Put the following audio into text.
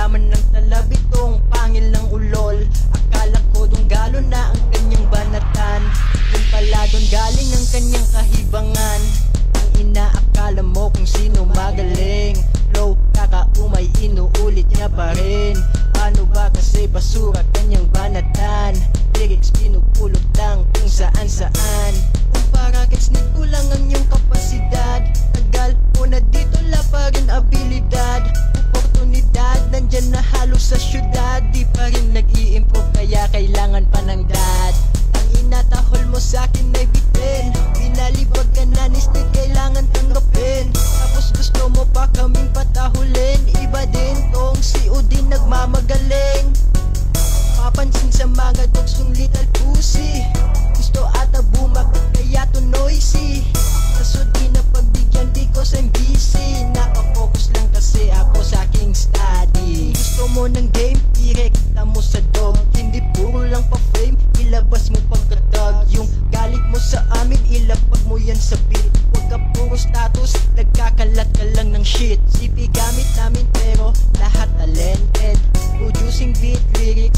laman ng talab itong pangil ng ulol. Akala ko dong galo na ang kanyang banatan, yun pala doon galing ang kanyang kahibangan. Ang inaakala mo kung sino magaling, flow kakaumay inuulit niya pa rin. Paano ba kasi basura kanyang banatan, lyrics pinupulot lang kung saan saan. Kung para gets need ko lang ang iyong kapasidad, tagal mo na dito la pa rin abilidad. Oportunidad nandyan na halos sa syudad, di pa rin nag-i-improve kaya kailangan pa ng dad. Ang inatahol mo sa'kin ay bitin, binalibag ka na instead kailangan tanggapin. Tapos gusto mo pa kaming patahulin, iba din tong si Udin nagmamagaling. Papansin sa mga dogsong little pussy, gusto ata bumakot kaya to noisy. Nasod di na pagbigyan because I'm busy, nakafocus lang kasi ako sa aking study. Gusto mo ng game, irekta mo sa dog, hindi puro lang pa fame, ilabas mo pagkatag. Yung galit mo sa amin, ilapag mo yan sa beat. Huwag ka puro status, nagkakalat ka lang ng shit. CP gamit namin pero lahat talented, producing beat, lyric,